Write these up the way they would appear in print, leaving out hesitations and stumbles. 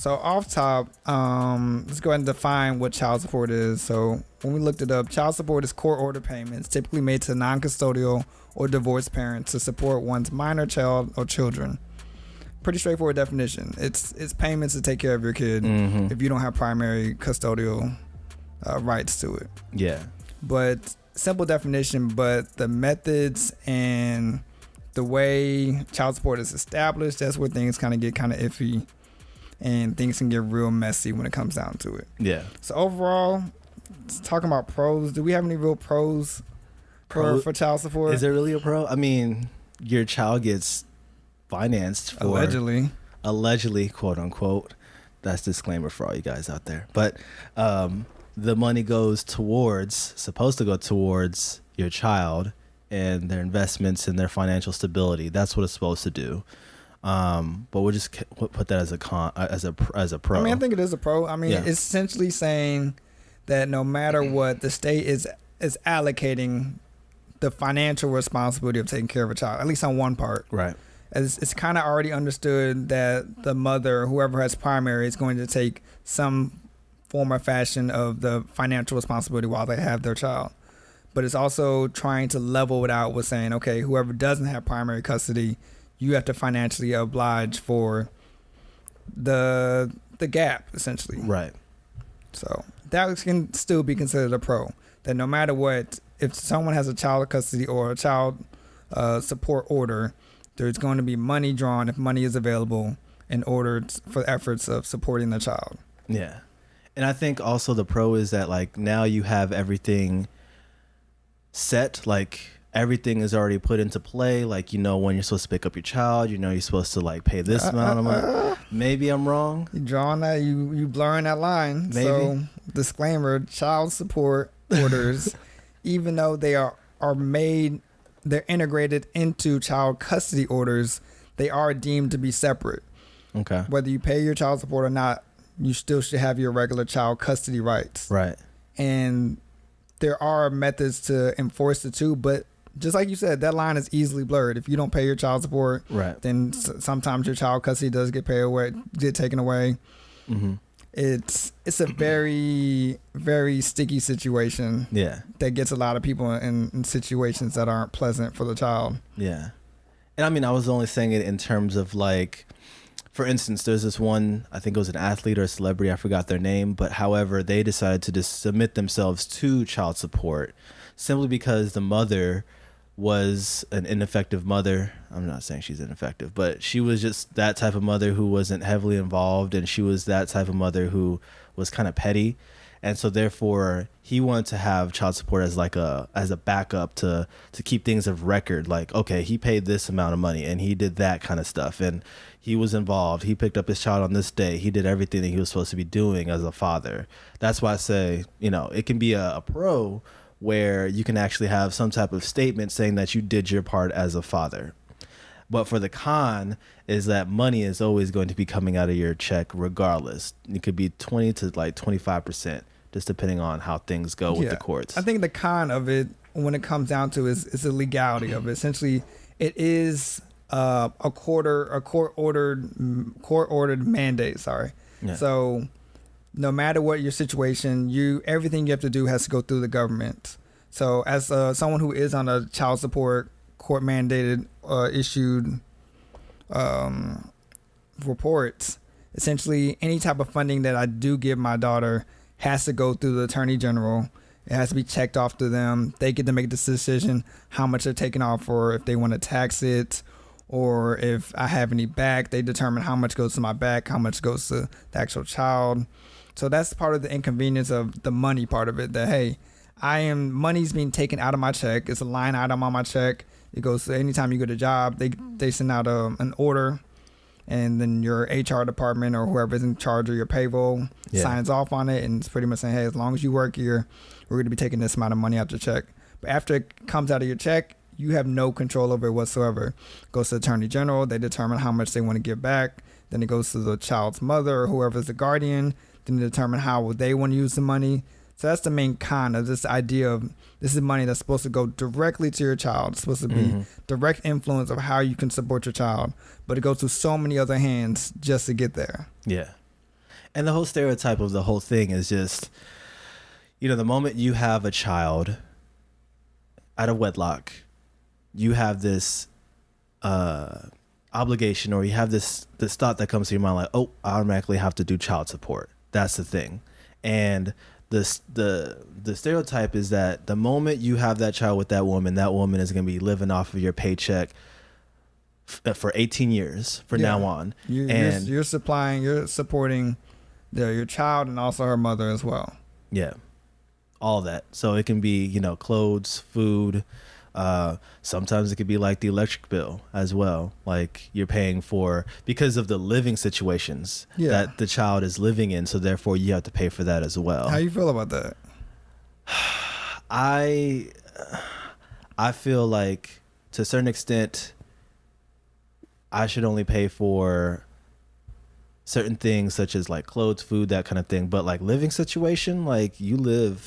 So off top, let's go ahead and define what child support is. So when we looked it up, child support is court order payments typically made to non-custodial or divorced parents to support one's minor child or children. Pretty straightforward definition. It's payments to take care of your kid if you don't have primary custodial rights to it. Yeah. But simple definition, but the methods and the way child support is established, that's where things kind of get kind of iffy and things can get real messy when it comes down to it. Yeah. So overall, talking about pros, do we have any real pros for child support? Is there really a pro? I mean, your child gets financed for allegedly, quote unquote. That's disclaimer for all you guys out there. But the money supposed to go towards your child and their investments and their financial stability. That's what it's supposed to do. But we'll just put that as a pro. I mean, I think it is a pro. I mean, it's essentially saying that no matter what, the state is allocating the financial responsibility of taking care of a child, at least on one part. Right. As it's kind of already understood that the mother, whoever has primary, is going to take some form or fashion of the financial responsibility while they have their child. But it's also trying to level it out with saying, okay, whoever doesn't have primary custody, you have to financially oblige for the gap, essentially. Right. So that can still be considered a pro. That no matter what, if someone has a child custody or a child support order, there's going to be money drawn if money is available in order for efforts of supporting the child. Yeah. And I think also the pro is that like now you have everything set, like everything is already put into play. Like, you know, when you're supposed to pick up your child, you know, you're supposed to like pay this amount of money. Maybe I'm wrong. You drawing that, you blurring that line. Maybe. So disclaimer, child support orders, even though they are made, they're integrated into child custody orders, they are deemed to be separate. Okay. Whether you pay your child support or not, you still should have your regular child custody rights. Right. And there are methods to enforce the two, but just like you said, that line is easily blurred. If you don't pay your child support, right, then sometimes your child custody does get taken away. Mm-hmm. It's a very, very sticky situation. Yeah. That gets a lot of people in situations that aren't pleasant for the child. Yeah. And I mean, I was only saying it in terms of like, for instance, there's this one, I think it was an athlete or a celebrity, I forgot their name, but however, they decided to just submit themselves to child support simply because the mother was an ineffective mother. I'm not saying she's ineffective, but she was just that type of mother who wasn't heavily involved, and she was that type of mother who was kind of petty. And so therefore he wanted to have child support as like as a backup to keep things of record. Like, okay, he paid this amount of money and he did that kind of stuff. And he was involved. He picked up his child on this day. He did everything that he was supposed to be doing as a father. That's why I say, you know, it can be a pro where you can actually have some type of statement saying that you did your part as a father. But for the con is that money is always going to be coming out of your check regardless. It could be 20 to like 25%, just depending on how things go with the courts. I think the con of it, when it comes down to is the legality of it. Essentially, it is a court ordered mandate. Sorry. Yeah. So no matter what your situation, everything you have to do has to go through the government. So as someone who is on a child support court mandated issued reports, essentially any type of funding that I do give my daughter has to go through the attorney general. It has to be checked off to them. They get to make this decision how much they're taking off, or if they want to tax it, or if I have any back, they determine how much goes to my back, how much goes to the actual child. So that's part of the inconvenience of the money part of it, that, hey, money's being taken out of my check. It's a line item on my check. It goes to anytime you get a job, they send out an order, and then your HR department or whoever's in charge of your payroll signs off on it, and it's pretty much saying, hey, as long as you work here, we're going to be taking this amount of money out your check. But after it comes out of your check, you have no control over it whatsoever. It goes to the attorney general. They determine how much they want to give back. Then it goes to the child's mother or whoever's the guardian. Then they determine how they want to use the money. So that's the main con of this idea of this is money that's supposed to go directly to your child. It's supposed to be direct influence of how you can support your child. But it goes through so many other hands just to get there. Yeah. And the whole stereotype of the whole thing is just, the moment you have a child out of wedlock, you have this obligation, or you have this thought that comes to your mind like, oh, I automatically have to do child support. That's the thing. And the stereotype is that the moment you have that child with that woman is going to be living off of your paycheck for 18 years now on. You're supporting your child and also her mother as well. Yeah. All that. So it can be, clothes, food. Sometimes it could be like the electric bill as well. Like you're paying for because of the living situations that the child is living in. So therefore you have to pay for that as well. How you feel about that? I feel like to a certain extent, I should only pay for certain things such as like clothes, food, that kind of thing. But like living situation, like you and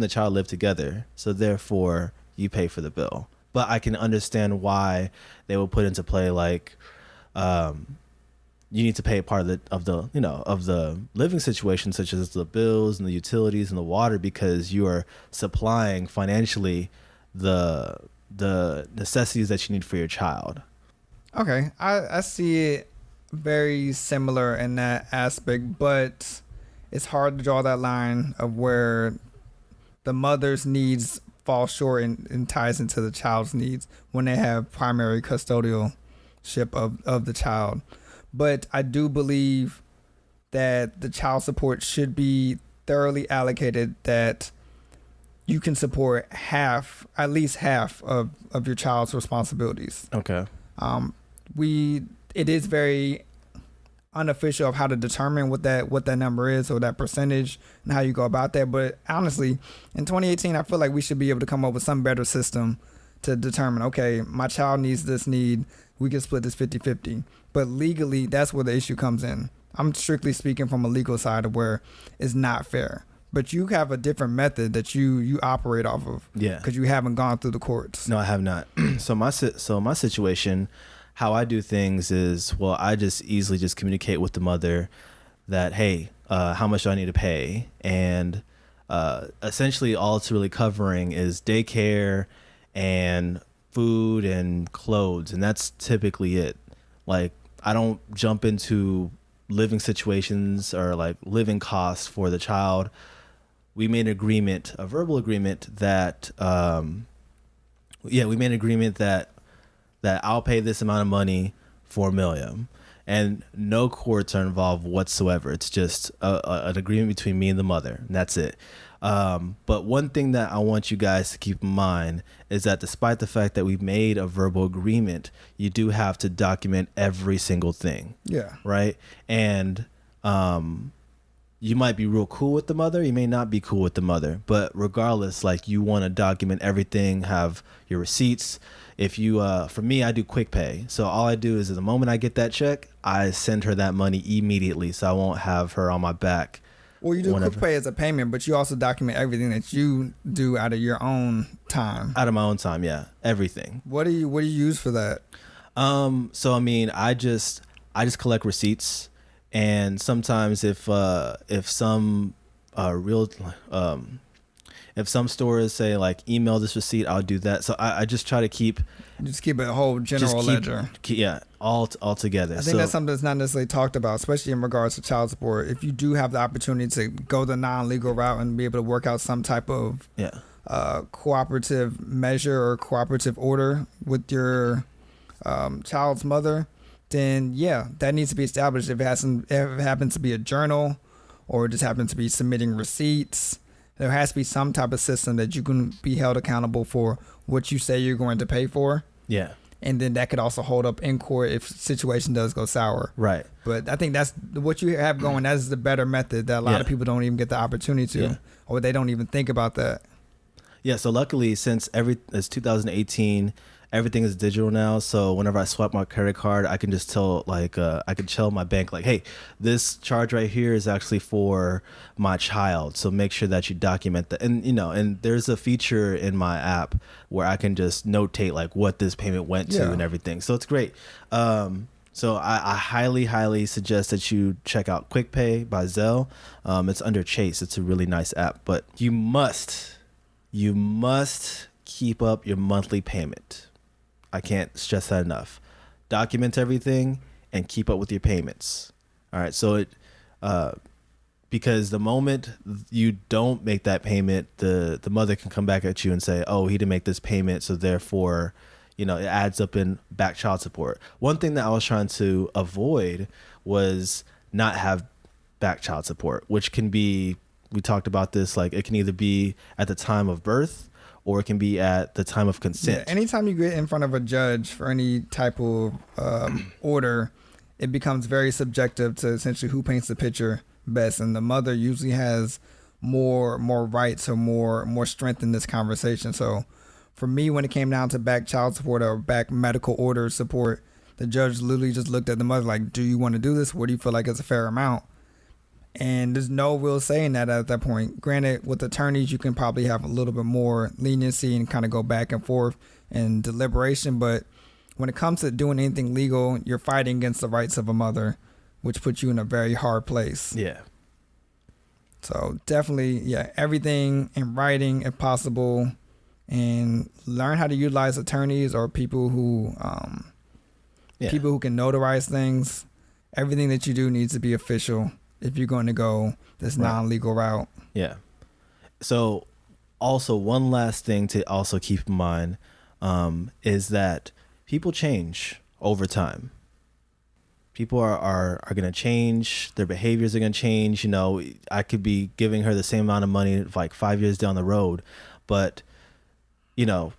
the child live together. So therefore you pay for the bill. But I can understand why they will put into play like you need to pay part of the living situation, such as the bills and the utilities and the water, because you are supplying financially the necessities that you need for your child. Okay, I see it very similar in that aspect, but it's hard to draw that line of where the mother's needs fall short and ties into the child's needs when they have primary custodialship of the child. But I do believe that the child support should be thoroughly allocated, that you can support at least half of your child's responsibilities. Okay. It is very unofficial of how to determine what that number is, or that percentage, and how you go about that. But honestly, in 2018, I feel like we should be able to come up with some better system to determine, okay, my child needs this need, we can split this 50-50. But legally, that's where the issue comes in. I'm strictly speaking from a legal side of where it's not fair. But you have a different method that you operate off of. Yeah. Because you haven't gone through the courts. No, I have not. So my situation, how I do things is, well, I just easily just communicate with the mother that, hey, how much do I need to pay? And essentially all it's really covering is daycare and food and clothes. And that's typically it. Like, I don't jump into living situations or like living costs for the child. We made an agreement, a verbal agreement that, that I'll pay this amount of money for Milliam, and no courts are involved whatsoever. It's just an agreement between me and the mother, and that's it. But one thing that I want you guys to keep in mind is that despite the fact that we've made a verbal agreement, you do have to document every single thing. Yeah. Right. And you might be real cool with the mother. You may not be cool with the mother. But regardless, like, you want to document everything, have your receipts. If you, for me, I do quick pay. So all I do is the moment I get that check, I send her that money immediately. So I won't have her on my back. Well, you do quick pay as a payment, but you also document everything that you do out of your own time. Out of my own time, yeah, everything. What do you use for that? So I mean, I just collect receipts, and sometimes if some if some stores say like email this receipt, I'll do that. So I just try to keep a whole general ledger. All together. I think that's something that's not necessarily talked about, especially in regards to child support. If you do have the opportunity to go the non-legal route and be able to work out some type of cooperative measure or cooperative order with your child's mother, then that needs to be established. If it happens to be a journal, or just happens to be submitting receipts, there has to be some type of system that you can be held accountable for what you say you're going to pay for. Yeah. And then that could also hold up in court if situation does go sour. Right. But I think that's what you have going. That is the better method that a lot of people don't even get the opportunity to, or they don't even think about that. Yeah. So luckily, since it's 2018, everything is digital now. So whenever I swipe my credit card, I can just tell, like, I can tell my bank, like, hey, this charge right here is actually for my child. So make sure that you document that. And, and there's a feature in my app where I can just notate like what this payment went to and everything. So it's great. So I highly, highly suggest that you check out QuickPay by Zelle. It's under Chase. It's a really nice app, but you must keep up your monthly payment. I can't stress that enough. Document everything and keep up with your payments. All right. So because the moment you don't make that payment, the mother can come back at you and say, oh, he didn't make this payment, so therefore, it adds up in back child support. One thing that I was trying to avoid was not have back child support, which can be, we talked about this, like it can either be at the time of birth or it can be at the time of consent. Yeah, anytime you get in front of a judge for any type of order, it becomes very subjective to essentially who paints the picture best. And the mother usually has more rights or more strength in this conversation. So for me, when it came down to back child support or back medical order support, the judge literally just looked at the mother like, do you want to do this? What do you feel like is a fair amount? And there's no real saying that at that point. Granted, with attorneys, you can probably have a little bit more leniency and kind of go back and forth and deliberation. But when it comes to doing anything legal, you're fighting against the rights of a mother, which puts you in a very hard place. Yeah. So definitely, everything in writing if possible, and learn how to utilize attorneys or people who can notarize things. Everything that you do needs to be official if you're going to go this non-legal route. Yeah. So also one last thing to also keep in mind is that people change over time. People are going to change. Their behaviors are going to change. I could be giving her the same amount of money like 5 years down the road, but your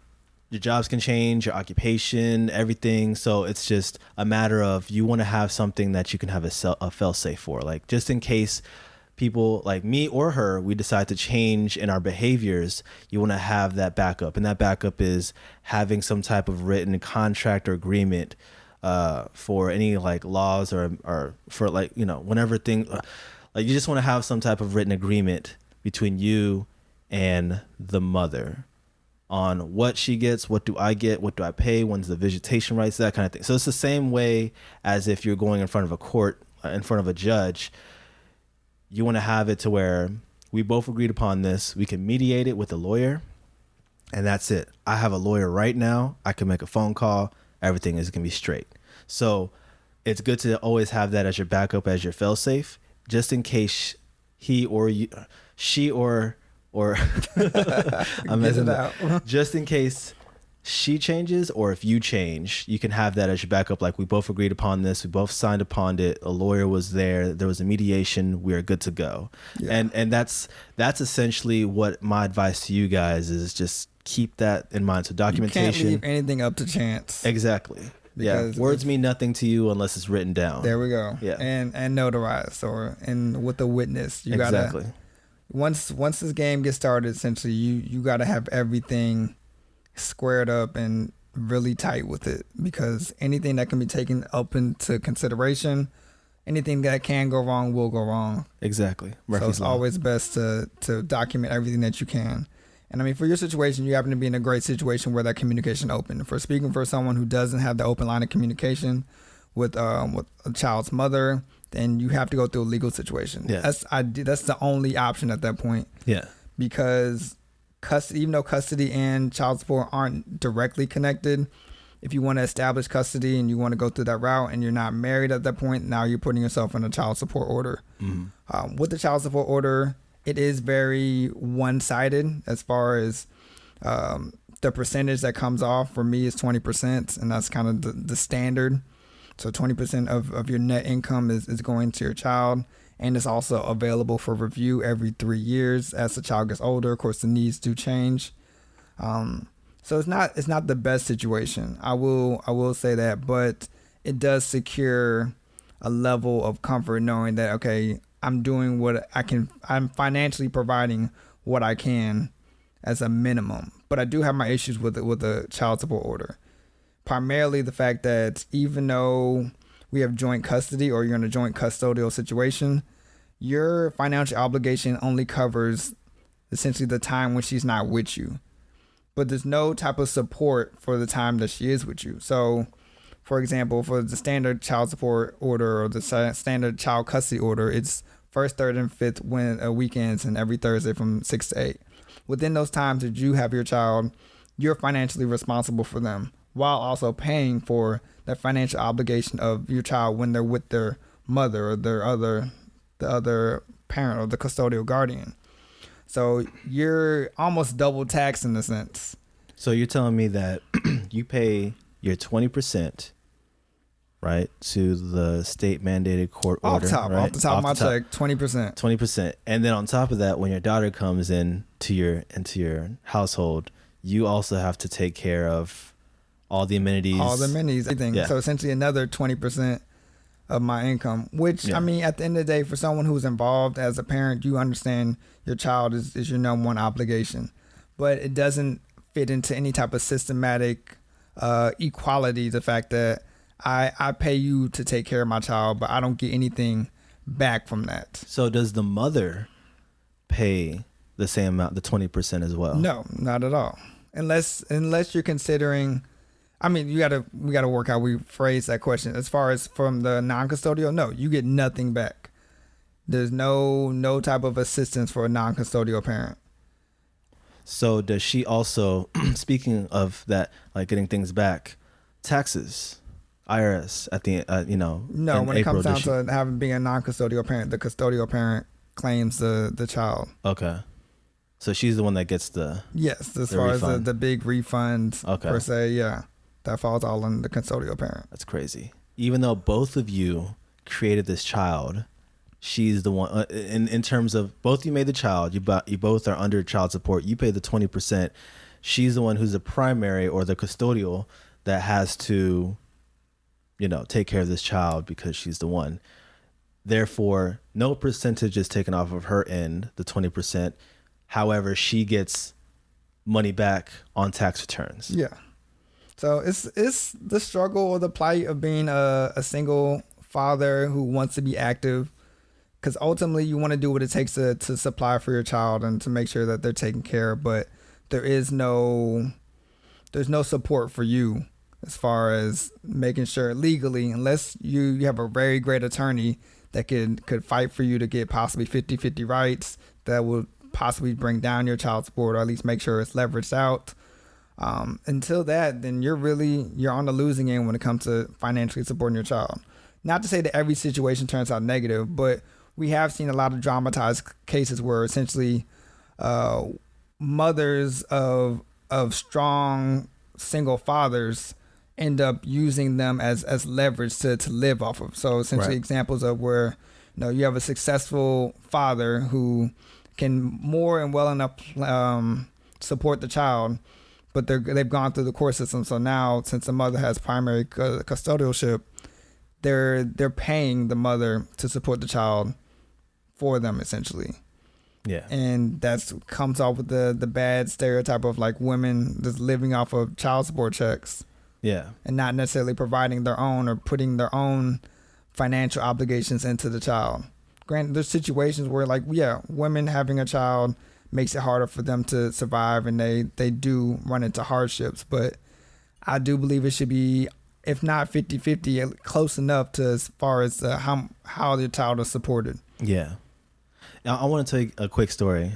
jobs can change, your occupation, everything. So it's just a matter of you want to have something that you can have a fail-safe for. Like just in case people like me or her, we decide to change in our behaviors, you want to have that backup. And that backup is having some type of written contract or agreement for any like laws or for like, whenever thing, like you just want to have some type of written agreement between you and the mother on what she gets, what do I get, what do I pay, when's the visitation rights, that kind of thing. So it's the same way as if you're going in front of a court, in front of a judge. You want to have it to where we both agreed upon this. We can mediate it with a lawyer, and that's it. I have a lawyer right now. I can make a phone call. Everything is going to be straight. So it's good to always have that as your backup, as your fail-safe, just in case he or you, she or I'm messing up. Just in case she changes or if you change, you can have that as your backup. Like we both agreed upon this. We both signed upon it. A lawyer was there. There was a mediation. We are good to go. Yeah. And that's essentially what my advice to you guys is. Just keep that in mind. So documentation. You can't leave anything up to chance. Exactly. Because words mean nothing to you unless it's written down. There we go. Yeah. And notarized and with a witness. You exactly. gotta once this game gets started, essentially you gotta have everything squared up and really tight with it, because anything that can be taken up into consideration, anything that can go wrong will go wrong. Exactly. So it's always best to document everything that you can. And I mean, for your situation, you happen to be in a great situation where that communication open. For speaking for someone who doesn't have the open line of communication with a child's mother, then you have to go through a legal situation. Yeah. That's the only option at that point. Yeah. Because custody, even though custody and child support aren't directly connected, if you want to establish custody and you want to go through that route and you're not married at that point, now you're putting yourself in a child support order. Mm-hmm. With the child support order, it is very one-sided as far as the percentage that comes off. For me is 20%, and that's kind of the standard. So 20% of your net income is going to your child, and it's also available for review every 3 years as the child gets older. Of course, the needs do change. So it's not the best situation. I will say that, but it does secure a level of comfort knowing that, okay, I'm doing what I can. I'm financially providing what I can as a minimum. But I do have my issues with the child support order. Primarily the fact that even though we have joint custody or you're in a joint custodial situation, your financial obligation only covers essentially the time when she's not with you. But there's no type of support for the time that she is with you. So for example, for the standard child support order or the standard child custody order, it's first, third, and fifth weekends and every Thursday from 6 to 8. Within those times that you have your child, you're financially responsible for them while also paying for the financial obligation of your child when they're with their mother or the other parent or the custodial guardian. So you're almost double taxed in a sense. So you're telling me that you pay your 20%, right, to the state mandated court order, right? Off the top of my check, 20%. 20%. And then on top of that, when your daughter comes into your household, you also have to take care of all the amenities. Everything. Yeah. So essentially another 20% of my income, which, I mean, at the end of the day, for someone who's involved as a parent, you understand your child is your number one obligation. But it doesn't fit into any type of systematic equality, the fact that I pay you to take care of my child, but I don't get anything back from that. So does the mother pay the same amount, the 20% as well? No, not at all. Unless you're considering, I mean, we gotta work how we phrase that question. As far as from the non-custodial, no, you get nothing back. There's no type of assistance for a non-custodial parent. So does she also, speaking of that, like getting things back, taxes, IRS at the No, when it comes down to being a non-custodial parent, the custodial parent claims the child. Okay. So she's the one that gets the far refund. as the big refund per se, yeah. That falls all on the custodial parent. That's crazy. Even though both of you created this child, she's the one in terms of both of you made the child, you both are under child support, you pay the 20%. She's the one who's the primary or the custodial that has to, take care of this child because she's the one. Therefore, no percentage is taken off of her end, the 20%. However, she gets money back on tax returns. Yeah. So it's the struggle or the plight of being a single father who wants to be active, because ultimately you want to do what it takes to supply for your child and to make sure that they're taken care of, but there's no support for you as far as making sure legally, unless you have a very great attorney that could fight for you to get possibly 50-50 rights that would possibly bring down your child support or at least make sure it's leveraged out. Until that, then you're on the losing end when it comes to financially supporting your child. Not to say that every situation turns out negative, but we have seen a lot of dramatized cases where essentially mothers of strong single fathers end up using them as leverage to live off of. So essentially examples of where you have a successful father who can more and well enough support the child, but they've gone through the court system. So now, since the mother has primary custodialship, they're paying the mother to support the child for them, essentially. Yeah. And that's comes off with the bad stereotype of like women just living off of child support checks. Yeah. And not necessarily providing their own or putting their own financial obligations into the child. Granted, there's situations where women having a child makes it harder for them to survive, and they do run into hardships. But I do believe it should be, if not 50-50, close enough to as far as how the child is supported. Yeah. Now, I want to tell you a quick story.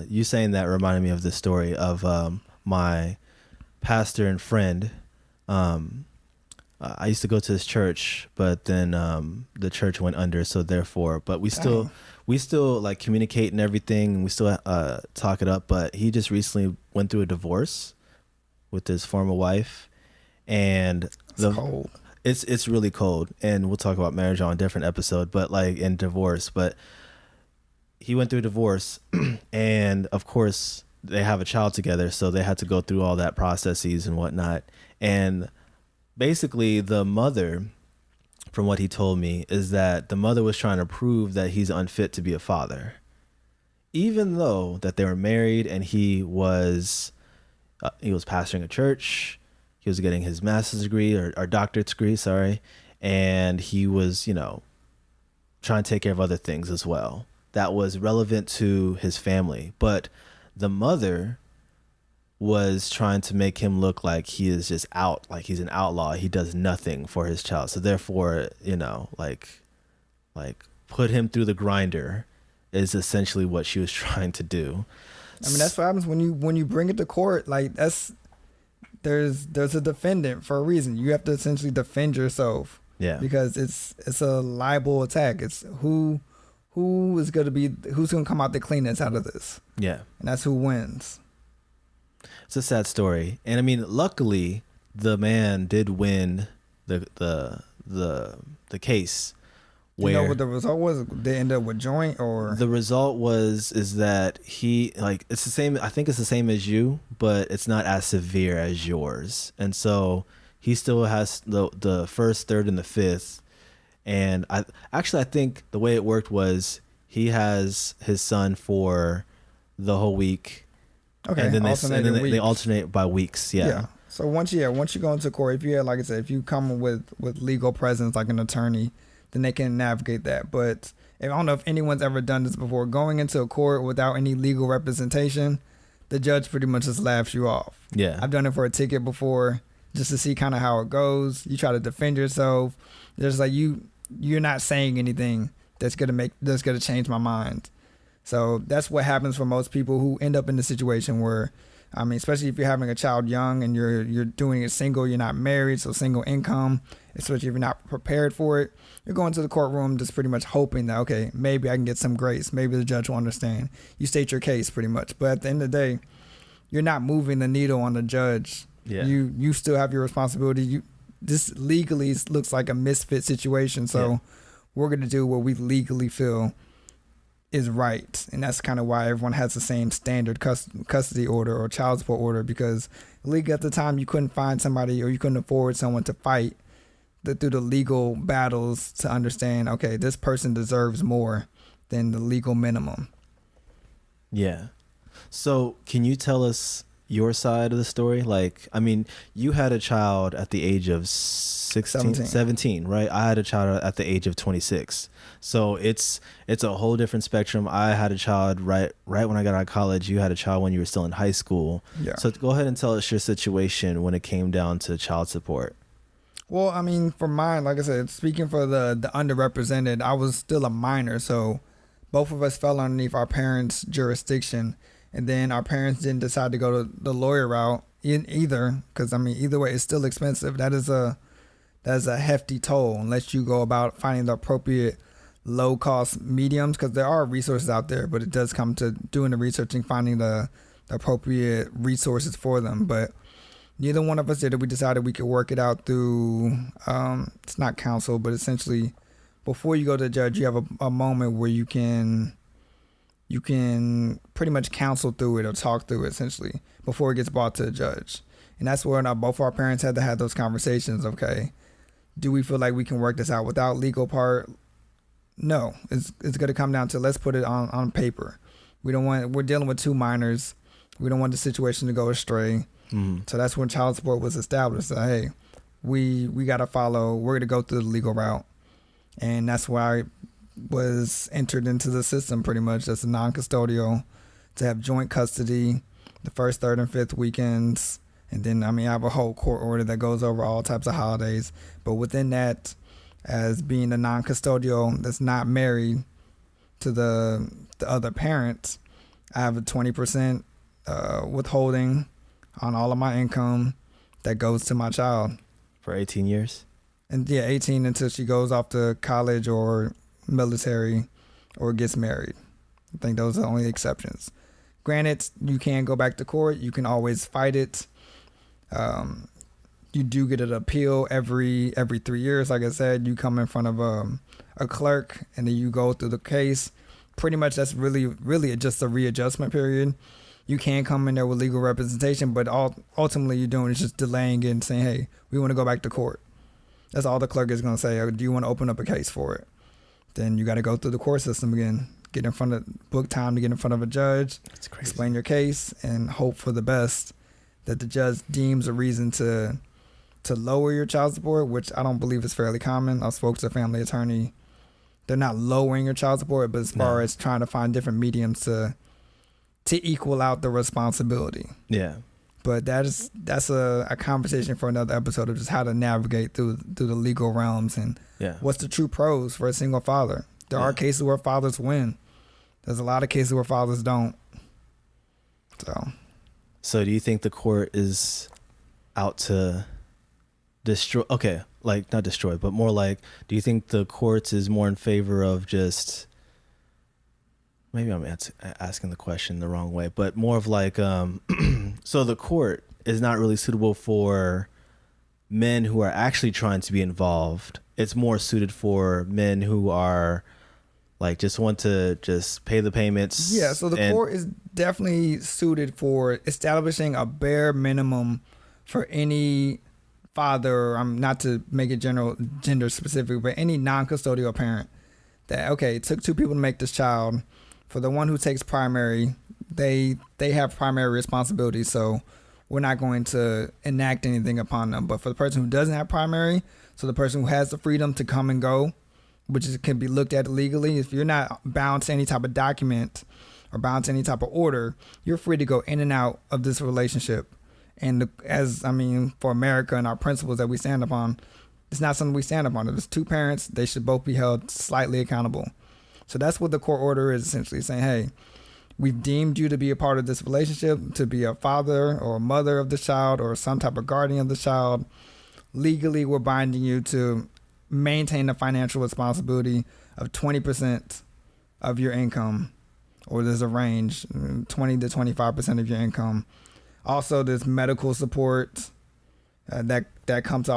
You saying that reminded me of this story of my pastor and friend. I used to go to his church, but then the church went under, so therefore, but we still like communicate and everything, and we still talk it up. But he just recently went through a divorce with his former wife, and it's cold. It's really cold, and we'll talk about marriage on a different episode. But like in divorce, but he went through a divorce, and of course they have a child together, so they had to go through all that processes and whatnot. And basically, the mother, from what he told me, is that the mother was trying to prove that he's unfit to be a father, even though that they were married and he was pastoring a church, he was getting his master's degree or doctorate degree, and he was trying to take care of other things as well that was relevant to his family. But the mother was trying to make him look like he is just out, like he's an outlaw. He does nothing for his child. So therefore, like put him through the grinder is essentially what she was trying to do. I mean, that's what happens when you bring it to court. Like there's a defendant for a reason. You have to essentially defend yourself. Yeah. Because it's a libel attack. It's who's gonna come out the cleanest out of this. Yeah. And that's who wins. It's a sad story. And I mean, luckily the man did win the case. You know what the result was? They end up with joint, or the result is that he, like, it's the same. I think it's the same as you, but it's not as severe as yours. And so he still has the first, third, and the fifth. And I think the way it worked was he has his son for the whole week. Okay. And then they alternate by weeks. Yeah. So once you go into court, if you have, like I said, if you come with legal presence like an attorney, then they can navigate that. But I don't know if anyone's ever done this before. Going into a court without any legal representation, the judge pretty much just laughs you off. Yeah. I've done it for a ticket before just to see kind of how it goes. You try to defend yourself. There's like you're not saying anything that's gonna change my mind. So that's what happens for most people who end up in the situation where, I mean, especially if you're having a child young and you're doing it single, you're not married, so single income, especially if you're not prepared for it, you're going to the courtroom just pretty much hoping that, okay, maybe I can get some grace. Maybe the judge will understand. You state your case pretty much. But at the end of the day, you're not moving the needle on the judge. Yeah. You still have your responsibility. This legally looks like a misfit situation. So we're going to do what we legally feel is right. And that's kind of why everyone has the same standard custody order or child support order, because legally at the time you couldn't find somebody, or you couldn't afford someone to fight through the legal battles to understand, okay, this person deserves more than the legal minimum. Yeah. So can you tell us your side of the story? Like, I mean, you had a child at the age of 17, right? I had a child at the age of 26. So it's a whole different spectrum. I had a child right when I got out of college. You had a child when you were still in high school. Yeah. So go ahead and tell us your situation when it came down to child support. Well, I mean, for mine, like I said, speaking for the underrepresented, I was still a minor. So both of us fell underneath our parents' jurisdiction. And then our parents didn't decide to go to the lawyer route either, because, I mean, either way, it's still expensive. That is a hefty toll unless you go about finding the appropriate low-cost mediums, because there are resources out there, but it does come to doing the research and finding the appropriate resources for them. But neither one of us did it. We decided we could work it out through, it's not counsel, but essentially before you go to the judge, you have a moment where you can pretty much counsel through it or talk through it essentially before it gets brought to the judge. And that's where both our parents had to have those conversations. Okay, do we feel like we can work this out without legal part? No, it's going to come down to, let's put it on paper. We're dealing with two minors. We don't want the situation to go astray. So that's when child support was established. So, hey, we're going to go through the legal route. And that's why I was entered into the system pretty much as a non-custodial, to have joint custody the first, third, and fifth weekends. And then, I mean, I have a whole court order that goes over all types of holidays. But within that, as being a non-custodial that's not married to the other parent, I have a 20% withholding on all of my income that goes to my child. For 18 years? And 18 until she goes off to college or military or gets married. I think those are the only exceptions. Granted, you can go back to court. You can always fight it. You do get an appeal every 3 years. Like I said, you come in front of a clerk and then you go through the case. Pretty much that's really just a readjustment period. You can come in there with legal representation, but ultimately you're doing is just delaying it and saying, hey, we want to go back to court. That's all the clerk is going to say. Do you want to open up a case for it? Then you got to go through the court system again, book time to get in front of a judge, explain your case, and hope for the best that the judge deems a reason to lower your child support, which I don't believe is fairly common. I spoke to a family attorney. They're not lowering your child support, but as far as trying to find different mediums to equal out the responsibility. Yeah. But that's a conversation for another episode of just how to navigate through the legal realms and what's the true pros for a single father. There are cases where fathers win. There's a lot of cases where fathers don't. So do you think the court is out to destroy? Okay, like not destroy, but more like, do you think the courts is more in favor of just? Maybe I'm asking the question the wrong way, but more of like, so the court is not really suitable for men who are actually trying to be involved. It's more suited for men who are like just want to just pay the payments. Yeah, so the court is definitely suited for establishing a bare minimum for any father, not to make it gender specific, but any non-custodial parent that, okay, it took two people to make this child. For the one who takes primary, they have primary responsibility, so we're not going to enact anything upon them. But for the person who doesn't have primary, so the person who has the freedom to come and go, which can be looked at legally, if you're not bound to any type of document or bound to any type of order, you're free to go in and out of this relationship. And for America and our principles that we stand upon, it's not something we stand upon. If there's two parents, they should both be held slightly accountable. So that's what the court order is essentially saying, hey, we've deemed you to be a part of this relationship, to be a father or a mother of the child or some type of guardian of the child. Legally, we're binding you to maintain the financial responsibility of 20% of your income, or there's a range, 20 to 25% of your income. Also, there's medical support that comes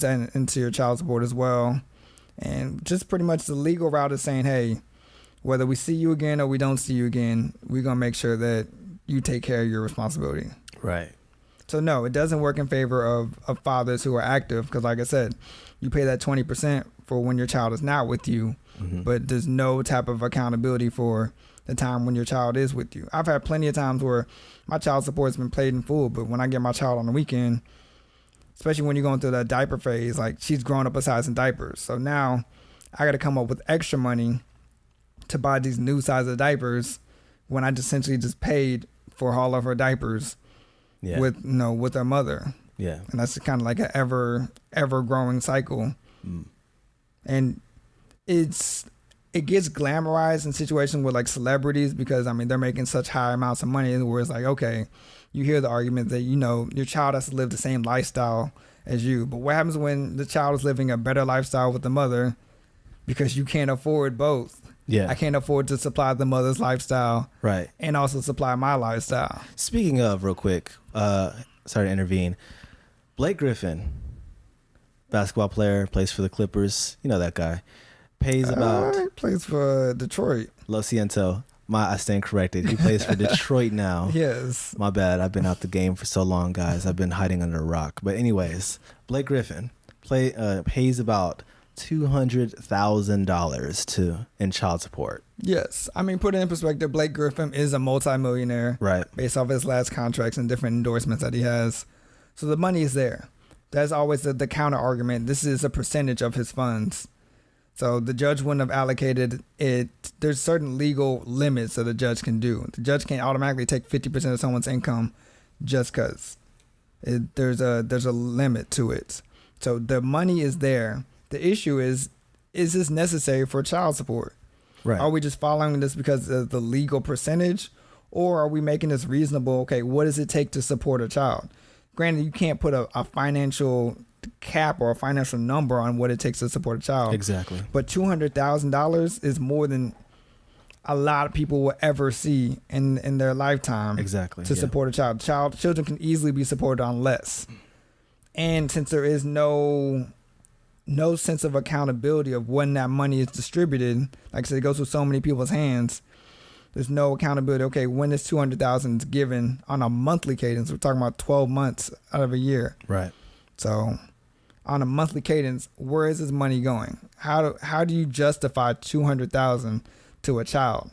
into your child support as well. And just pretty much the legal route is saying, hey, whether we see you again or we don't see you again, we're going to make sure that you take care of your responsibility. Right. So no, it doesn't work in favor of fathers who are active, because like I said, you pay that 20% for when your child is not with you, but there's no type of accountability for the time when your child is with you. I've had plenty of times where my child support has been paid in full, but when I get my child on the weekend, especially when you're going through that diaper phase, like she's grown up a size in diapers. So now I got to come up with extra money to buy these new size of diapers when I essentially just paid for all of her diapers with her mother. Yeah. And that's kind of like an ever growing cycle. And it gets glamorized in situations with like celebrities, because they're making such high amounts of money where it's like, okay, you hear the argument that, your child has to live the same lifestyle as you. But what happens when the child is living a better lifestyle with the mother because you can't afford both? Yeah. I can't afford to supply the mother's lifestyle. Right. And also supply my lifestyle. Speaking of, real quick, sorry to intervene. Blake Griffin, basketball player, plays for the Clippers. You know that guy. Pays about... He plays for Detroit. Lo siento. I stand corrected. He plays for Detroit now. Yes. My bad. I've been out the game for so long, guys. I've been hiding under a rock. But anyways, Blake Griffin pays about $200,000 in child support. Yes. put it in perspective, Blake Griffin is a multimillionaire. Right. Based off his last contracts and different endorsements that he has. So the money is there. That's always the counter argument. This is a percentage of his funds. So the judge wouldn't have allocated it. There's certain legal limits that the judge can do. The judge can't automatically take 50% of someone's income just because there's a limit to it. So the money is there. The issue is this necessary for child support? Right. Are we just following this because of the legal percentage, or are we making this reasonable? Okay, what does it take to support a child? Granted, you can't put a financial cap or a financial number on what it takes to support a child. Exactly. But $200,000 is more than a lot of people will ever see in their lifetime. Exactly. To support a child. Children can easily be supported on less. And since there is no sense of accountability of when that money is distributed, like I said, it goes through so many people's hands. There's no accountability. Okay, when this $200,000 is given on a monthly cadence, we're talking about 12 months out of a year. Right. So on a monthly cadence, where is this money going? How do you justify $200,000 to a child?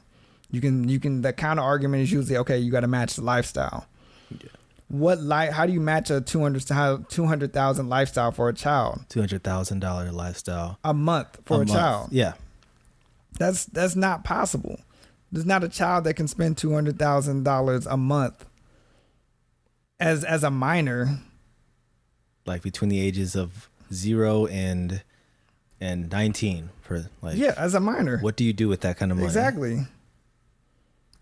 You can the counter argument is usually, okay, you got to match the lifestyle. Yeah. How do you match a $200,000 lifestyle for a child? $200,000 lifestyle a month for a child. Yeah. That's not possible. There's not a child that can spend $200,000 a month as a minor. Like between the ages of 0 and 19 for like. Yeah, as a minor. What do you do with that kind of money? Exactly.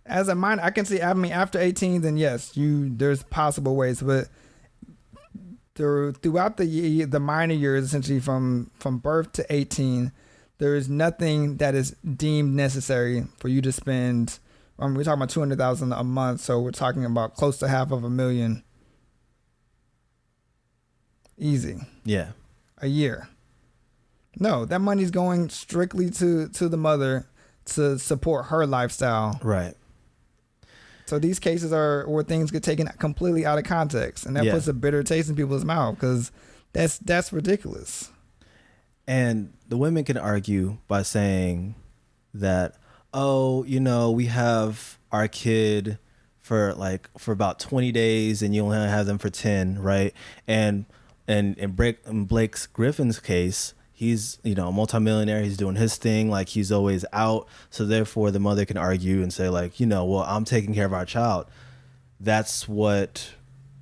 As a minor, I can see. I mean, after 18, then yes, there's possible ways, but throughout the minor years, essentially from birth to 18, there is nothing that is deemed necessary for you to spend. We're talking about $200,000 a month, so we're talking about close to $500,000. Easy. Yeah. A year. No, that money's going strictly to the mother to support her lifestyle. Right. So these cases are where things get taken completely out of context, and that puts a bitter taste in people's mouth because that's ridiculous. And the women can argue by saying that, oh, we have our kid for about 20 days and you only have them for 10, right? And in Blake Griffin's case, he's a multimillionaire. He's doing his thing, like he's always out. So therefore, the mother can argue and say well, I'm taking care of our child. That's what.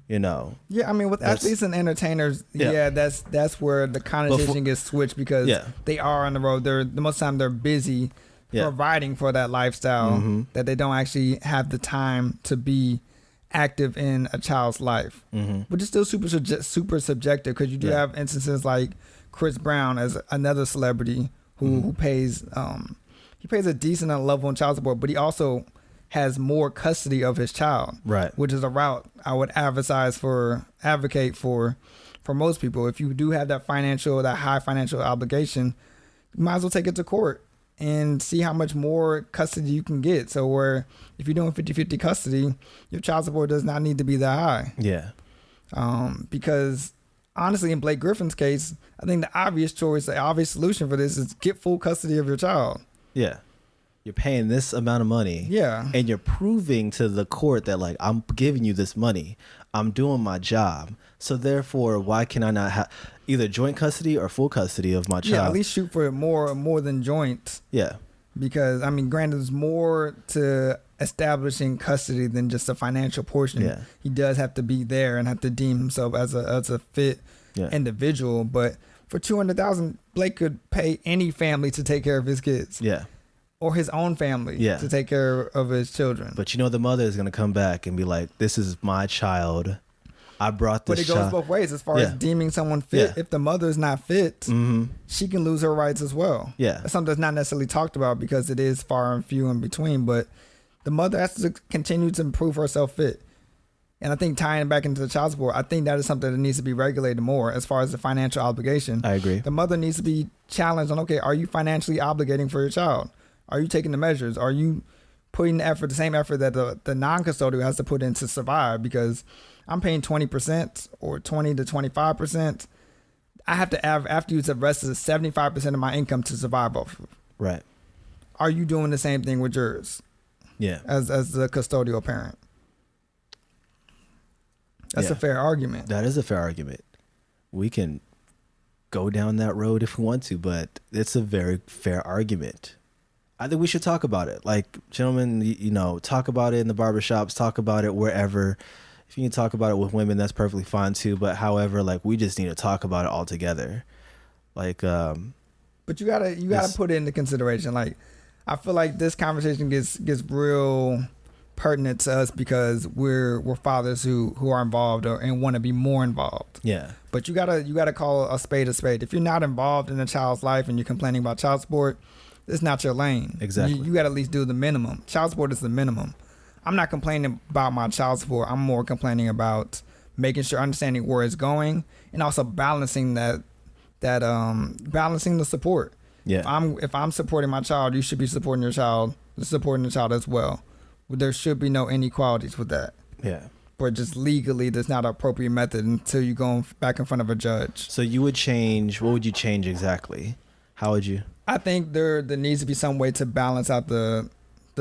Yeah, I mean, with athletes and entertainers, that's where the connotation gets switched because they are on the road. The most of the time they're busy providing for that lifestyle that they don't actually have the time to be active in a child's life. Which is still super subjective because you do have instances like Chris Brown as another celebrity who pays a decent level on child support, but he also has more custody of his child, right? Which is a route I would advocate for most people. If you do have that high financial obligation, you might as well take it to court and see how much more custody you can get. So where if you're doing 50-50 custody, your child support does not need to be that high. Yeah. Because honestly, in Blake Griffin's case, I think the obvious solution for this is get full custody of your child. Yeah. You're paying this amount of money. Yeah. And you're proving to the court that I'm giving you this money. I'm doing my job. So therefore, why can I not have either joint custody or full custody of my child? Yeah, at least shoot for more than joint. Yeah. Because granted, there's more to establishing custody than just a financial portion. Yeah. He does have to be there and have to deem himself as a fit individual. But for $200,000, Blake could pay any family to take care of his kids. Yeah. Or his own family to take care of his children. But the mother is going to come back and be like, this is my child. I brought this child. But it goes both ways as far as deeming someone fit. If the mother is not fit, she can lose her rights as well. Yeah. That's something that's not necessarily talked about because it is far and few in between. But the mother has to continue to prove herself fit. And I think tying it back into the child support, I think that is something that needs to be regulated more as far as the financial obligation. I agree. The mother needs to be challenged on, okay, are you financially obligating for your child? Are you taking the measures? Are you putting the same effort that the non-custodial has to put in to survive? Because I'm paying 20% or 20 to 25%. I have to after use the rest of the 75% of my income to survive off of. Right. Are you doing the same thing with yours? Yeah. As the custodial parent. That's a fair argument. That is a fair argument. We can go down that road if we want to, but it's a very fair argument. I think we should talk about it. Like, gentlemen, talk about it in the barbershops, talk about it wherever. If you can talk about it with women, that's perfectly fine too. But however, we just need to talk about it all together. But you gotta put it into consideration. I feel like this conversation gets real pertinent to us because we're fathers who are involved and want to be more involved. Yeah. But you gotta call a spade a spade. If you're not involved in a child's life and you're complaining about child support, it's not your lane. Exactly. You got to at least do the minimum. Child support is the minimum. I'm not complaining about my child support. I'm more complaining about making sure, understanding where it's going, and also balancing balancing the support. Yeah. If I'm supporting my child, you should be supporting the child as well. There should be no inequalities with that. Yeah. But just legally, there's not an appropriate method until you go back in front of a judge. So you would change. What would you change exactly? How would you? I think there needs to be some way to balance out the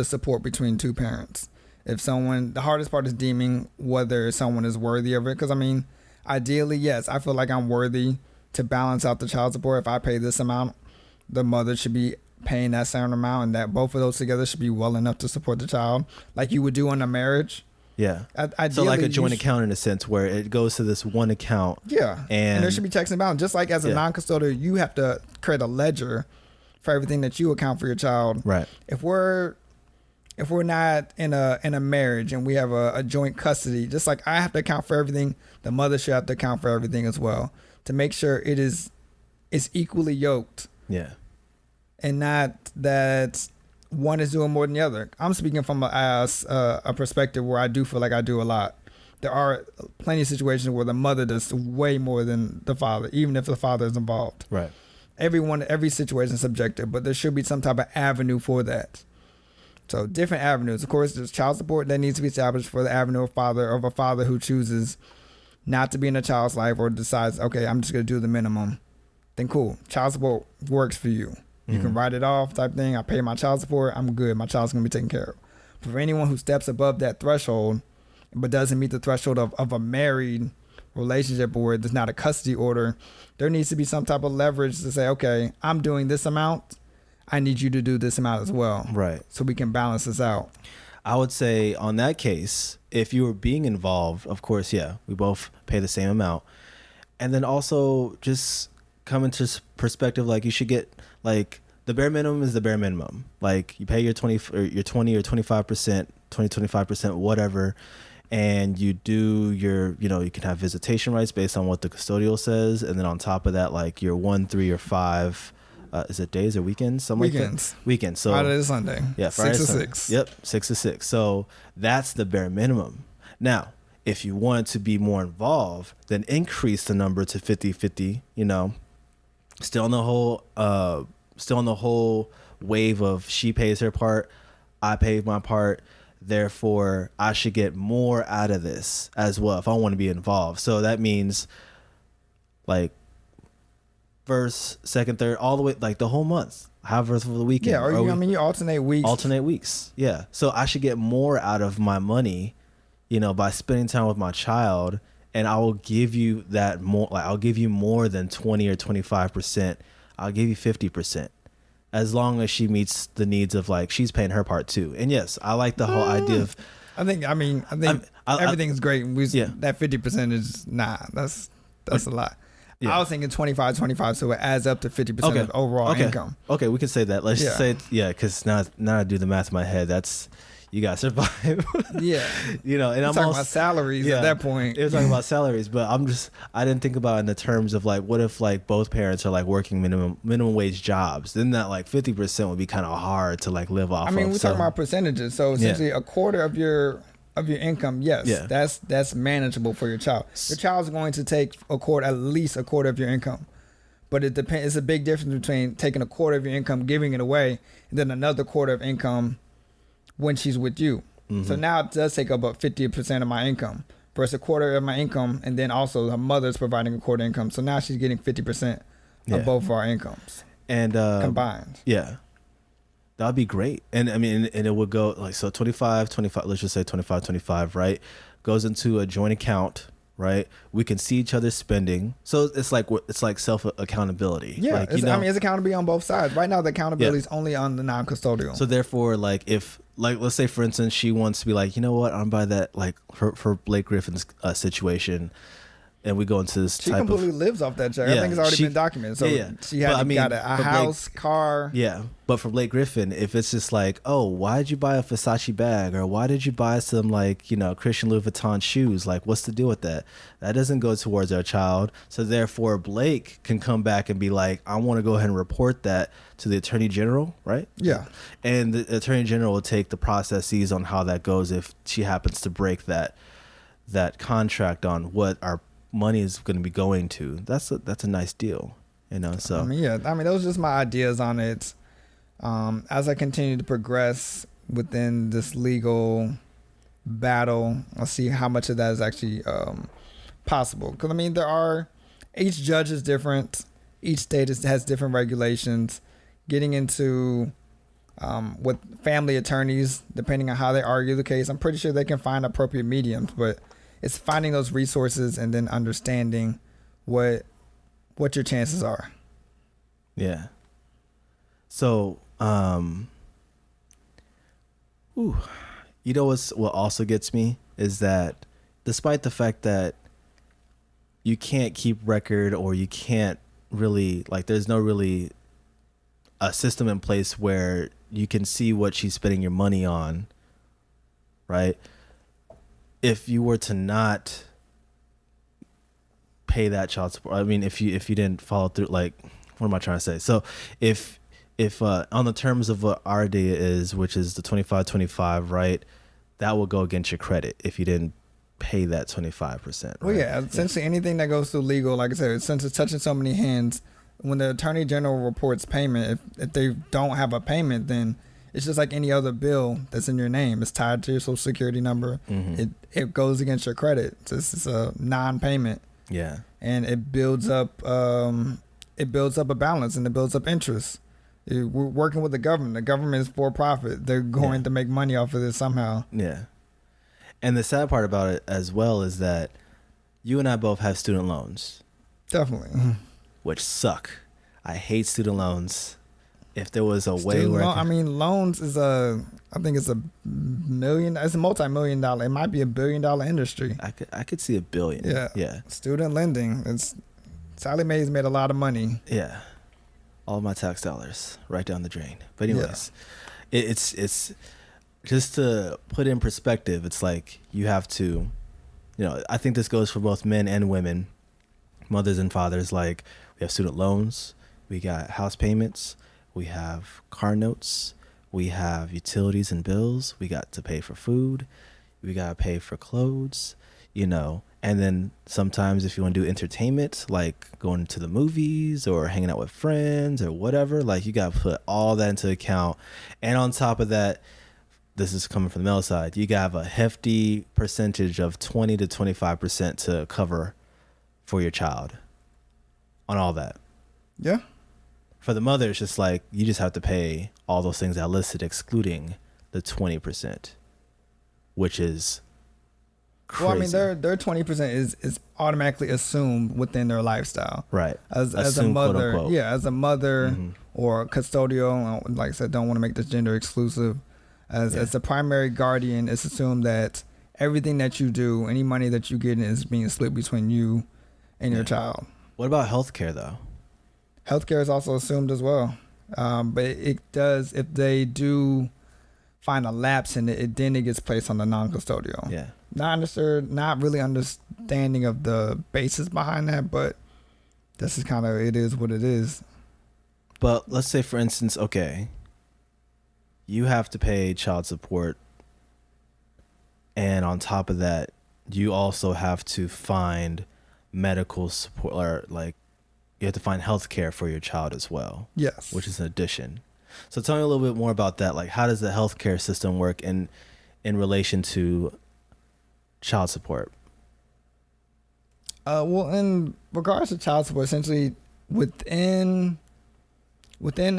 support between two parents. The hardest part is deeming whether someone is worthy of it. Because ideally, yes, I feel like I'm worthy to balance out the child support. If I pay this amount, the mother should be paying that same amount, and that both of those together should be well enough to support the child, like you would do in a marriage. Yeah. So Ideally, like a joint you account in a sense where it goes to this one account. Yeah, and there should be checks and balances. Just like as a non-custodial, you have to create a ledger for everything that you account for your child. Right. If we're not in a marriage and we have a joint custody, just like I have to account for everything, the mother should have to account for everything as well to make sure it's equally yoked. Yeah. And not that one is doing more than the other. I'm speaking from a perspective where I do feel like I do a lot. There are plenty of situations where the mother does way more than the father, even if the father is involved. Right. Every situation is subjective, but there should be some type of avenue for that. So different avenues. Of course, there's child support that needs to be established for the avenue of a father who chooses not to be in a child's life or decides, okay, I'm just going to do the minimum. Then cool. Child support works for you. You can write it off type thing. I pay my child support. I'm good. My child's going to be taken care of. But for anyone who steps above that threshold but doesn't meet the threshold of a married relationship where there's not a custody order, there needs to be some type of leverage to say, okay, I'm doing this amount. I need you to do this amount as well. Right. So we can balance this out. I would say on that case, if you were being involved, of course, yeah, we both pay the same amount. And then also just come into perspective, like you should get like the bare minimum is the bare minimum. Like you pay your 20 or 25%, 25%, whatever. And you do your, you can have visitation rights based on what the custodial says. And then on top of that, like your 1, 3 or 5, is it days or weekends? Weekends. Like weekends. So Friday to Sunday. Yeah. Friday 6 to Sunday. 6. Yep. 6 to 6. So that's the bare minimum. Now, if you wanted to be more involved, then increase the number to 50-50, still on the whole wave of she pays her part, I pay my part. Therefore, I should get more out of this as well if I want to be involved. So that means like first, second, third, all the way, like the whole month. However, for the weekend. Yeah, you alternate weeks. Alternate weeks, yeah. So I should get more out of my money, by spending time with my child, and I will give you that more. Like I'll give you more than 20 or 25%. I'll give you 50%, as long as she meets the needs of like she's paying her part too. And yes, I like the whole idea of. I think everything's great. That 50% is that's a lot. Yeah. I was thinking 25, so it adds up to 50% of overall income. Okay, we can say that. Let's just say, because now I do the math in my head. That's, you got to survive. Yeah. And I'm talking about salaries at that point. It was talking about salaries, but I didn't think about it in the terms of like, what if like both parents are like working minimum wage jobs? Then that like 50% would be kind of hard to like live off of. We're talking about percentages. So essentially a quarter of your income, that's manageable for your child. Your child's going to take at least a quarter of your income, but it depends. It's a big difference between taking a quarter of your income, giving it away, and then another quarter of income when she's with you. Mm-hmm. So now it does take up about 50% of my income versus a quarter of my income, and then also her mother's providing a quarter income. So now she's getting 50% of both of our incomes and combined. Yeah. That'd be great. And and it would go like, so 25, let's just say 25, right? Goes into a joint account, right? We can see each other's spending. So it's like self accountability. Yeah. Like, it's accountability on both sides. Right now, the accountability is only on the non-custodial. So therefore, like let's say for instance, she wants to be like, you know what? I'm by that, like for Blake Griffin's situation. And we go into this she completely lives off that check. I think it's already been documented. So she had got a house, car. Yeah. But for Blake Griffin, if it's just like, oh, why did you buy a Versace bag? Or why did you buy some like, Christian Louboutin Vuitton shoes? Like, what's the deal with that? That doesn't go towards our child. So therefore, Blake can come back and be like, I want to go ahead and report that to the Attorney General, right? Yeah. And the Attorney General will take the processes on how that goes if she happens to break that contract on what our money is going to be going to. That's a nice deal, so those are just my ideas on it. As I continue to progress within this legal battle, I'll see how much of that is actually possible, because each judge is different, each state has different regulations. Getting into with family attorneys, depending on how they argue the case, I'm pretty sure they can find appropriate mediums, but it's finding those resources and then understanding what your chances are. Yeah. So, what also gets me is that despite the fact that you can't keep record, or you can't really, like, there's no really a system in place where you can see what she's spending your money on, right? If you were to not pay that child support, I mean, if you didn't follow through, like, what am I trying to say? So if on the terms of what our data is, which is the 25-25, right, that will go against your credit if you didn't pay that 25%. Right? Well, yeah, essentially anything that goes through legal, like I said, since it's touching so many hands, when the Attorney General reports payment, if they don't have a payment, then it's just like any other bill that's in your name. It's tied to your Social Security number. Mm-hmm. It goes against your credit. So it's a non-payment. Yeah. And it builds up a balance, and it builds up interest. We're working with the government. The government is for profit. They're going to make money off of this somehow. Yeah. And the sad part about it as well is that you and I both have student loans. Definitely. Which suck. I hate student loans. If there was a way where loans is I think it's it's a multi-million-dollar, it might be $1 billion industry. I could see $1 billion. Yeah. Student lending. Sallie Mae's made a lot of money. Yeah. All of my tax dollars right down the drain. But anyways, it's just to put in perspective, it's like you have to, I think this goes for both men and women, mothers and fathers. Like, we have student loans, we got house payments, we have car notes, we have utilities and bills, we got to pay for food, we got to pay for clothes, and then sometimes if you want to do entertainment, like going to the movies or hanging out with friends or whatever, like, you got to put all that into account. And on top of that, this is coming from the male side, you got to have a hefty percentage of 20 to 25% to cover for your child on all that. Yeah. For the mother, it's just like, you just have to pay all those things I listed, excluding the 20%, which is crazy. Well, I mean, their 20% is automatically assumed within their lifestyle. Right. As a mother, as a mother or custodial, like I said, don't want to make this gender exclusive. As the primary guardian, it's assumed that everything that you do, any money that you get, is being split between you and your child. What about healthcare, though? Healthcare is also assumed as well. But it does, if they do find a lapse in it, then it gets placed on the non-custodial. Yeah. Not really understanding of the basis behind that, but this is kind of, it is what it is. But let's say, for instance, okay, you have to pay child support, and on top of that, you also have to find medical support, or like, you have to find health care for your child as well. Yes. Which is an addition. So tell me a little bit more about that. Like, how does the healthcare system work in relation to child support? Well, in regards to child support, essentially within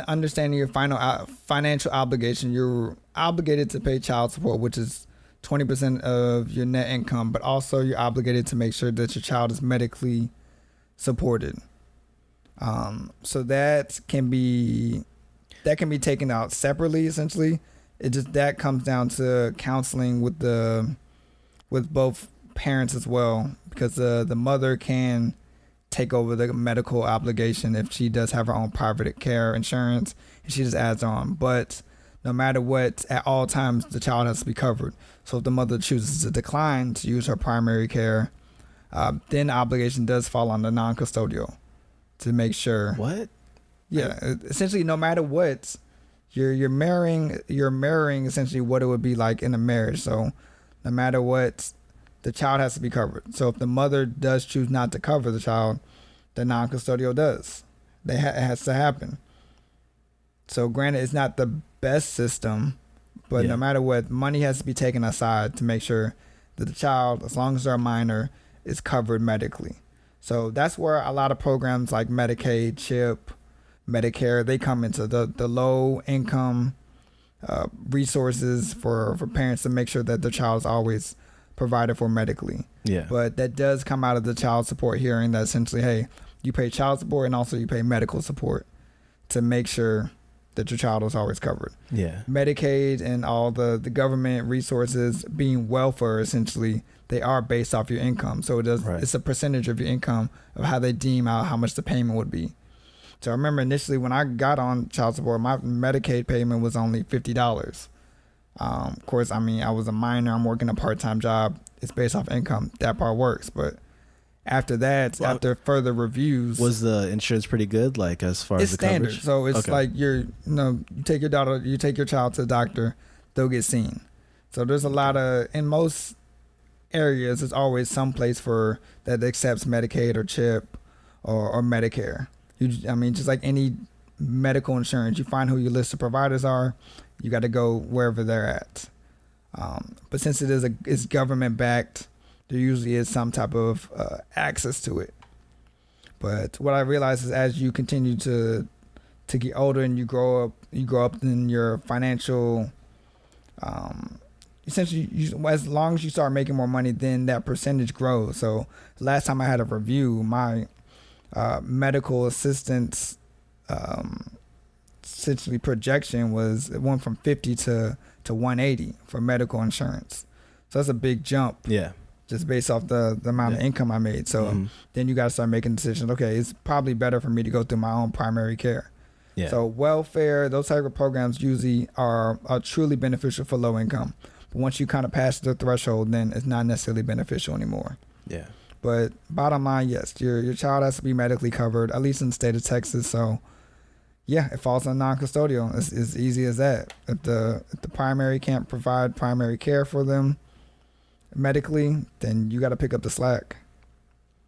understanding your financial obligation, you're obligated to pay child support, which is 20% of your net income, but also you're obligated to make sure that your child is medically supported. So that can be taken out separately. Essentially, that comes down to counseling with both parents as well, because the mother can take over the medical obligation if she does have her own private care insurance, and she just adds on. But no matter what, at all times the child has to be covered. So if the mother chooses to decline to use her primary care, then the obligation does fall on the non-custodial to make sure. What? Yeah, essentially, no matter what, you're marrying essentially what it would be like in a marriage. So no matter what, the child has to be covered. So if the mother does choose not to cover the child, the non-custodial does. It has to happen. So granted, it's not the best system, but no matter what, money has to be taken aside to make sure that the child, as long as they're a minor, is covered medically. So that's where a lot of programs like Medicaid, CHIP, Medicare, they come into the low income resources for parents to make sure that their child is always provided for medically. Yeah. But that does come out of the child support hearing, that essentially, hey, you pay child support and also you pay medical support to make sure that your child was always covered. Yeah. Medicaid and all the government resources being welfare, essentially, they are based off your income. So it's a percentage of your income of how they deem out how much the payment would be. So I remember initially when I got on child support, my Medicaid payment was only $50. Of course, I mean, I was a minor. I'm working a part-time job. It's based off income. That part works. But after that, after further reviews, was the insurance pretty good? Like as far as the standard. coverage? So it's like you take your child to the doctor, they'll get seen. So there's a lot of, in most areas, there's always some place that accepts Medicaid or CHIP or Medicare. Just like any medical insurance, you find who your list of providers are. You got to go wherever they're at. But since it's government backed, there usually is some type of access to it. But what I realized is as you continue to get older and you grow up in your financial, essentially, as long as you start making more money, then that percentage grows. So last time I had a review, my medical assistance essentially projection it went from 50 to 180 for medical insurance. So that's a big jump. Yeah. Just based off the amount of income I made. So then you got to start making decisions. Okay, it's probably better for me to go through my own primary care. Yeah. So welfare, those type of programs usually are truly beneficial for low income. But once you kind of pass the threshold, then it's not necessarily beneficial anymore. Yeah. But bottom line, yes, your child has to be medically covered, at least in the state of Texas. So yeah, it falls on non-custodial. It's as easy as that. If the primary can't provide primary care for them medically, then you got to pick up the slack.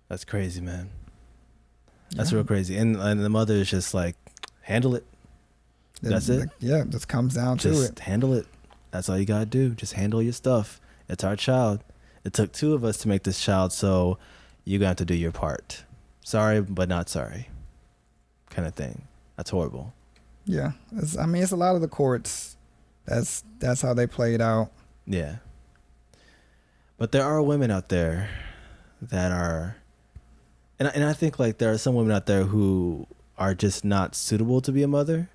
That's crazy, man. That's real crazy. And the mother is just like, handle it. That's it. Yeah, just comes down to it. Just handle it. That's all you got to do. Just handle your stuff. It's our child. It took two of us to make this child, so you got to do your part. Sorry, but not sorry. Kind of thing. That's horrible. Yeah. It's a lot of the courts. That's how they play it out. Yeah. But there are women out there that are, and I think like there are some women out there who are just not suitable to be a mother,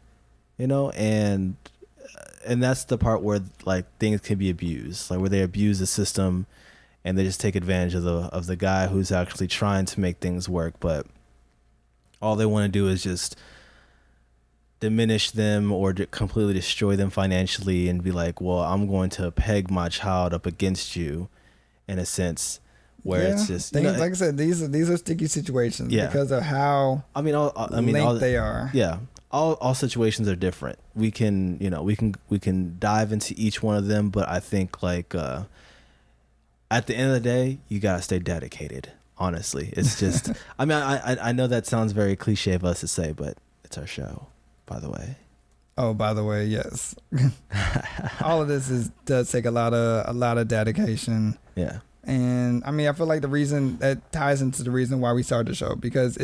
and that's the part where like things can be abused, like where they abuse the system and they just take advantage of the guy who's actually trying to make things work, but all they want to do is just diminish them or completely destroy them financially and be like, well, I'm going to peg my child up against you. In a sense, where it's just like I said, these are sticky situations because of how linked they are. Yeah, all situations are different. We can we can dive into each one of them, but I think like at the end of the day, you gotta stay dedicated. Honestly, it's just I know that sounds very cliche of us to say, but it's our show, by the way. Oh, by the way, yes. All of this does take a lot of dedication. Yeah. And I feel like the reason that ties into the reason why we started the show, because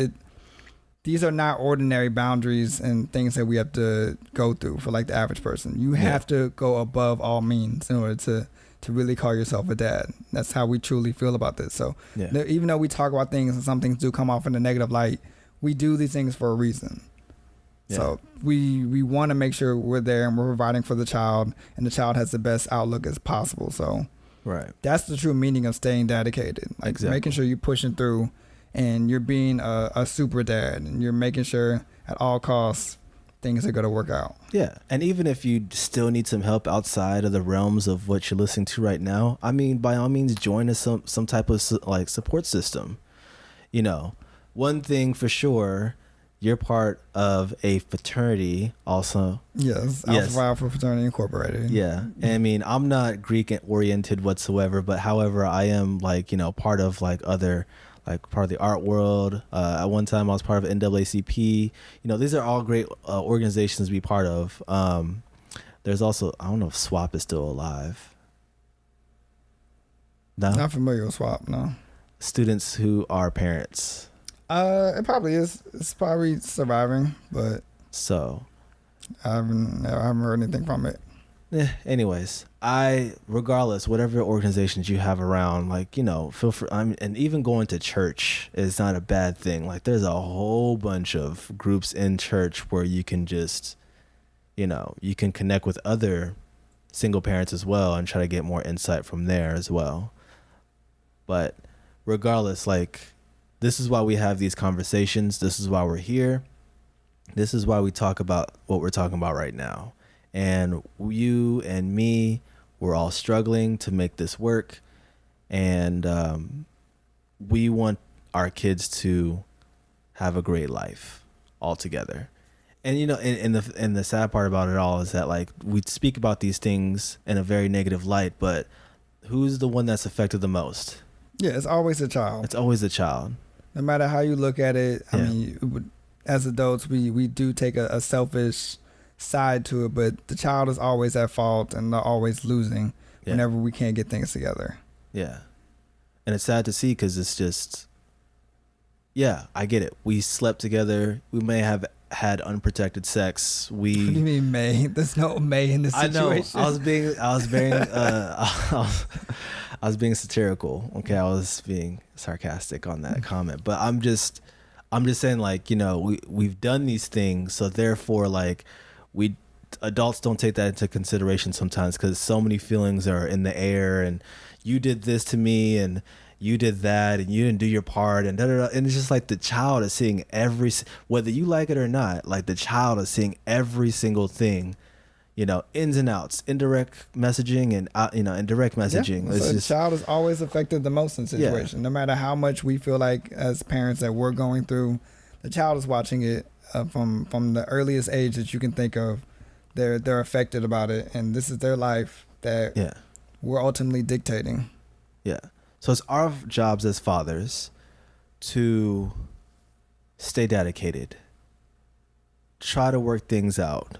these are not ordinary boundaries and things that we have to go through for like the average person. You have to go above all means in order to really call yourself a dad. That's how we truly feel about this. So even though we talk about things and some things do come off in a negative light, we do these things for a reason. Yeah. So we want to make sure we're there and we're providing for the child and the child has the best outlook as possible. So that's the true meaning of staying dedicated. Like making sure you're pushing through and you're being a super dad and you're making sure at all costs things are going to work out. Yeah. And even if you still need some help outside of the realms of what you're listening to right now, by all means, join some type of like support system. One thing for sure, you're part of a fraternity also. Yes. Alpha Phi Alpha Fraternity Incorporated. Yeah. And I'm not Greek oriented whatsoever, but however, I am like, part of like other, like part of the art world. At one time I was part of NAACP. These are all great organizations to be part of. There's also, I don't know if SWAP is still alive. No? Not familiar with SWAP, no. Students who are parents. It probably is. It's probably surviving, but so I haven't heard anything from it. Anyways, regardless, whatever organizations you have around, like, feel free. And even going to church is not a bad thing. Like, there's a whole bunch of groups in church where you can just you can connect with other single parents as well and try to get more insight from there as well. But regardless, like, this is why we have these conversations. This is why we're here. This is why we talk about what we're talking about right now. And you and me, we're all struggling to make this work. And we want our kids to have a great life altogether. And, and the sad part about it all is that, like, we speak about these things in a very negative light, but who's the one that's affected the most? Yeah, it's always a child. It's always the child. No matter how you look at it, Yeah. I mean, as adults, we do take a selfish side to it, but the child is always at fault and they're always losing whenever we can't get things together. Yeah. And it's sad to see because it's just, yeah, I get it. We slept together. We may have had unprotected sex. What do you mean may? There's no may in this situation. I was being satirical. Okay, I was being sarcastic on that comment. But I'm just saying, like, we've done these things, so therefore, like, adults don't take that into consideration sometimes because so many feelings are in the air, and you did this to me, and you did that, and you didn't do your part, and da-da-da. And it's just like the child is seeing whether you like it or not, like, the child is seeing every single thing, ins and outs, indirect messaging and and direct messaging. Yeah. So the child is always affected the most in the situation. No matter how much we feel like as parents that we're going through, the child is watching it from the earliest age that you can think of. They're affected about it, and this is their life that we're ultimately dictating. Yeah. So it's our jobs as fathers to stay dedicated, try to work things out,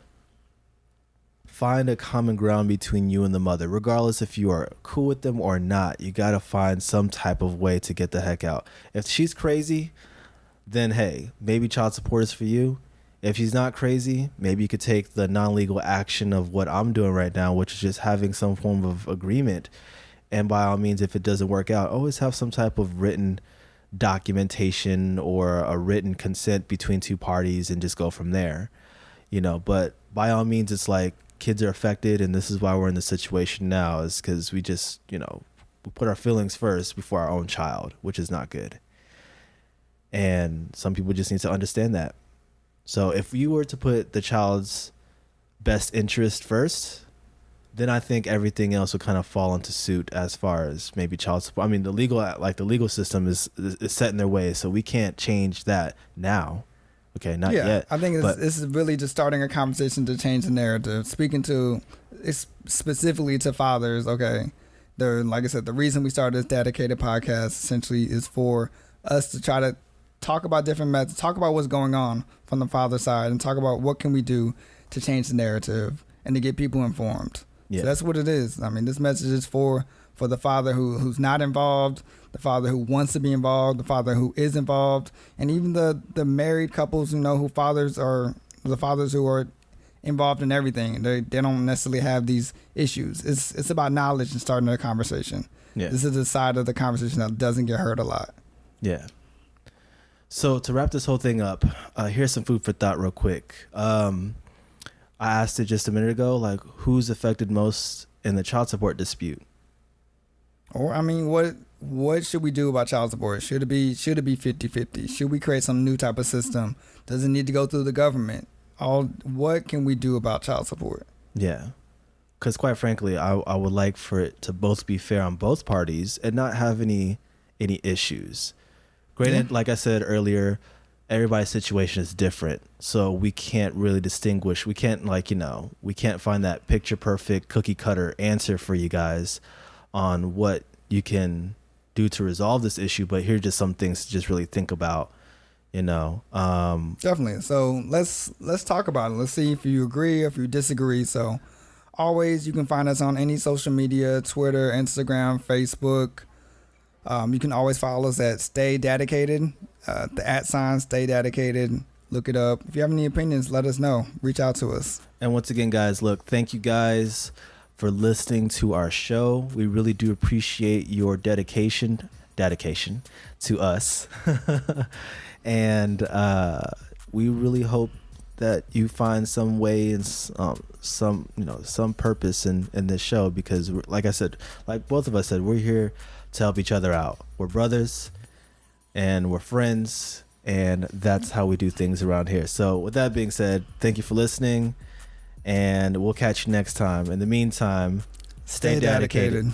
find a common ground between you and the mother, regardless if you are cool with them or not. You got to find some type of way to get the heck out. If she's crazy, then hey, maybe child support is for you. If she's not crazy, maybe you could take the non-legal action of what I'm doing right now, which is just having some form of agreement. And by all means, if it doesn't work out, always have some type of written documentation or a written consent between two parties and just go from there. But by all means, it's like kids are affected, and this is why we're in the situation now, is because we just, we put our feelings first before our own child, which is not good. And some people just need to understand that. So if you were to put the child's best interest first, then I think everything else will kind of fall into suit as far as maybe child support. I mean, the legal system is set in their ways, so we can't change that now. Okay, not yet. I think this is really just starting a conversation to change the narrative. Speaking to, it's specifically to fathers, okay? Like I said, the reason we started this dedicated podcast essentially is for us to try to talk about different methods, talk about what's going on from the father side, and talk about what can we do to change the narrative and to get people informed. Yeah. So that's what it is. I mean, this message is for the father who's not involved, the father who wants to be involved, the father who is involved, and even the married couples who fathers who are involved in everything. They don't necessarily have these issues. It's about knowledge and starting a conversation. Yeah. This is the side of the conversation that doesn't get heard a lot. Yeah. So to wrap this whole thing up, here's some food for thought real quick. I asked it just a minute ago, like, who's affected most in the child support dispute? Or, I mean, what should we do about child support? Should it be 50-50? Should we create some new type of system? Does it need to go through the government? What can we do about child support? Yeah. Because quite frankly, I would like for it to both be fair on both parties and not have any issues. Granted, like I said earlier, everybody's situation is different, so we can't really distinguish. We can't we can't find that picture perfect cookie cutter answer for you guys on what you can do to resolve this issue. But here are just some things to just really think about. Definitely. So let's talk about it. Let's see if you agree, if you disagree. So always, you can find us on any social media: Twitter, Instagram, Facebook. You can always follow us at Stay DADicated, the @ Stay DADicated. Look it up. If you have any opinions, let us know. Reach out to us. And once again, guys, look, thank you guys for listening to our show. We really do appreciate your dedication to us. And we really hope that you find some way and some purpose in this show, because like I said, like both of us said, we're here to help each other out. We're brothers and we're friends, and that's how we do things around here. So with that being said, thank you for listening, and we'll catch you next time. In the meantime, stay dedicated.